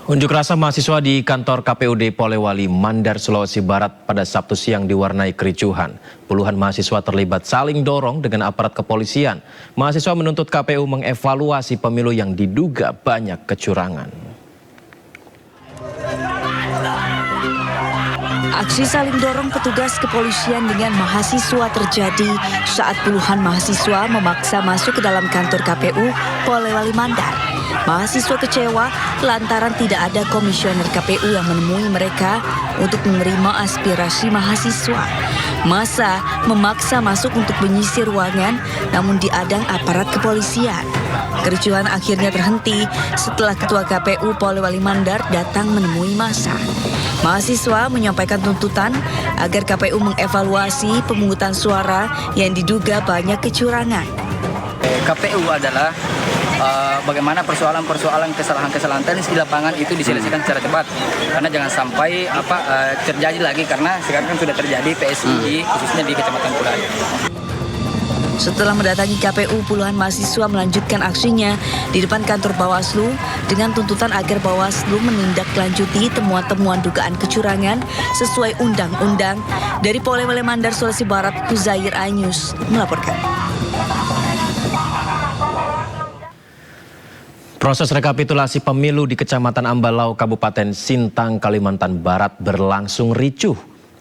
Unjuk rasa mahasiswa di kantor KPUD Polewali Mandar, Sulawesi Barat pada Sabtu siang diwarnai kericuhan. Puluhan mahasiswa terlibat saling dorong dengan aparat kepolisian. Mahasiswa menuntut KPU mengevaluasi pemilu yang diduga banyak kecurangan. Aksi saling dorong petugas kepolisian dengan mahasiswa terjadi saat puluhan mahasiswa memaksa masuk ke dalam kantor KPU Polewali Mandar. Mahasiswa kecewa lantaran tidak ada komisioner KPU yang menemui mereka untuk menerima aspirasi mahasiswa. Massa memaksa masuk untuk menyisir ruangan, namun diadang aparat kepolisian. Kericuhan akhirnya terhenti setelah Ketua KPU Polewali Mandar datang menemui massa. Mahasiswa menyampaikan tuntutan agar KPU mengevaluasi pemungutan suara yang diduga banyak kecurangan. KPU adalah bagaimana persoalan-persoalan kesalahan-kesalahan teknis di lapangan itu diselesaikan secara cepat. Karena jangan sampai terjadi lagi, karena sekarang kan sudah terjadi PSI khususnya di Kecamatan Pulau. Setelah mendatangi KPU, puluhan mahasiswa melanjutkan aksinya di depan kantor Bawaslu dengan tuntutan agar Bawaslu menindaklanjuti temuan-temuan dugaan kecurangan sesuai undang-undang. Dari Polewali Mandar, Sulawesi Barat, Kuzair Anyus melaporkan. Proses rekapitulasi pemilu di Kecamatan Ambalau, Kabupaten Sintang, Kalimantan Barat berlangsung ricuh.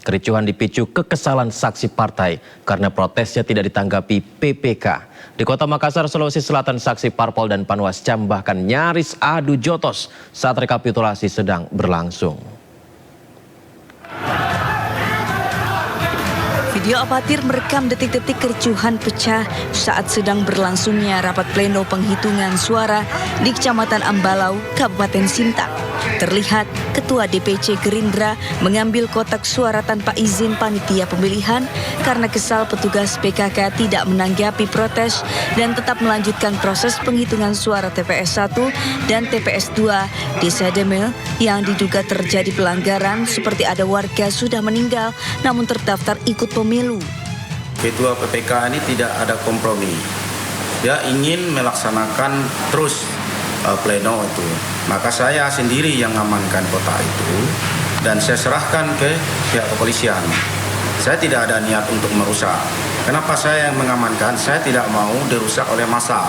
Kericuhan dipicu kekesalan saksi partai karena protesnya tidak ditanggapi PPK. Di Kota Makassar, Sulawesi Selatan, saksi Parpol dan Panwascam bahkan nyaris adu jotos saat rekapitulasi sedang berlangsung. Video amatir merekam detik-detik kericuhan pecah saat sedang berlangsungnya rapat pleno penghitungan suara di Kecamatan Ambalau, Kabupaten Sintang. Terlihat Ketua DPC Gerindra mengambil kotak suara tanpa izin panitia pemilihan karena kesal petugas PKK tidak menanggapi protes dan tetap melanjutkan proses penghitungan suara TPS 1 dan TPS 2 Desa Demel yang diduga terjadi pelanggaran seperti ada warga sudah meninggal namun terdaftar ikut pemilu. Ketua PPK ini tidak ada kompromi. Dia ingin melaksanakan terus pleno itu. Maka saya sendiri yang mengamankan kotak itu dan saya serahkan ke pihak kepolisian. Saya tidak ada niat untuk merusak. Kenapa saya yang mengamankan? Saya tidak mau dirusak oleh massa.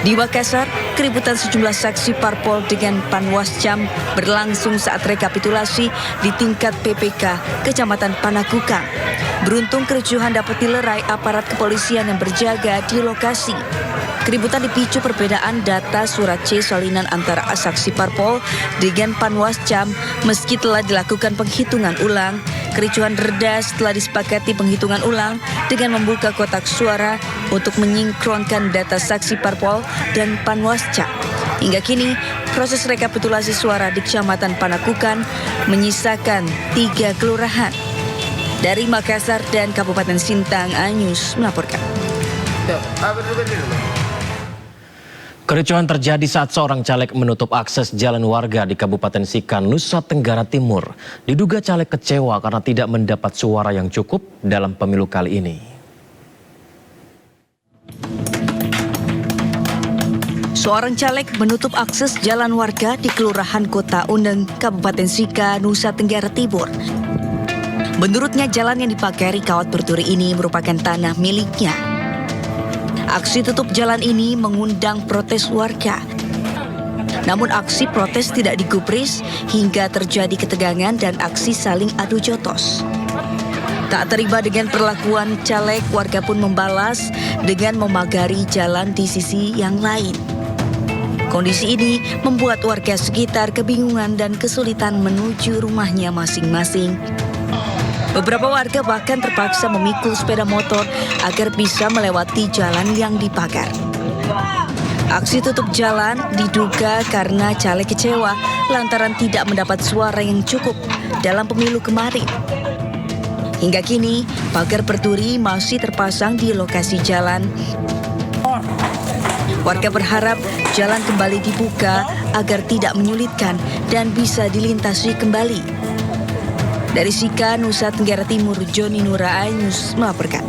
Di Makassar, keributan sejumlah saksi Parpol dengan Panwascam berlangsung saat rekapitulasi di tingkat PPK Kecamatan Panakukang. Beruntung kericuhan dapat dilerai aparat kepolisian yang berjaga di lokasi. Keributan dipicu perbedaan data surat C salinan antara saksi Parpol dengan Panwascam meski telah dilakukan penghitungan ulang. Kericuhan reda setelah disepakati penghitungan ulang dengan membuka kotak suara untuk menyinkronkan data saksi Parpol dan Panwascam. Hingga kini, proses rekapitulasi suara di Kecamatan Panakukang menyisakan 3 kelurahan. Dari Makassar dan Kabupaten Sintang, Anyus melaporkan. Kericuhan terjadi saat seorang caleg menutup akses jalan warga di Kabupaten Sika, Nusa Tenggara Timur. Diduga caleg kecewa karena tidak mendapat suara yang cukup dalam pemilu kali ini. Seorang caleg menutup akses jalan warga di Kelurahan Kota Uneng, Kabupaten Sika, Nusa Tenggara Timur. Menurutnya jalan yang dipakai kawat berduri ini merupakan tanah miliknya. Aksi tutup jalan ini mengundang protes warga. Namun aksi protes tidak digubris hingga terjadi ketegangan dan aksi saling adu jotos. Tak terima dengan perlakuan caleg, warga pun membalas dengan memagari jalan di sisi yang lain. Kondisi ini membuat warga sekitar kebingungan dan kesulitan menuju rumahnya masing-masing. Beberapa warga bahkan terpaksa memikul sepeda motor agar bisa melewati jalan yang dipagar. Aksi tutup jalan diduga karena caleg kecewa lantaran tidak mendapat suara yang cukup dalam pemilu kemarin. Hingga kini, pagar berduri masih terpasang di lokasi jalan. Warga berharap jalan kembali dibuka agar tidak menyulitkan dan bisa dilintasi kembali. Dari Sika, Nusa Tenggara Timur, Joni Nura Anyus melaporkan.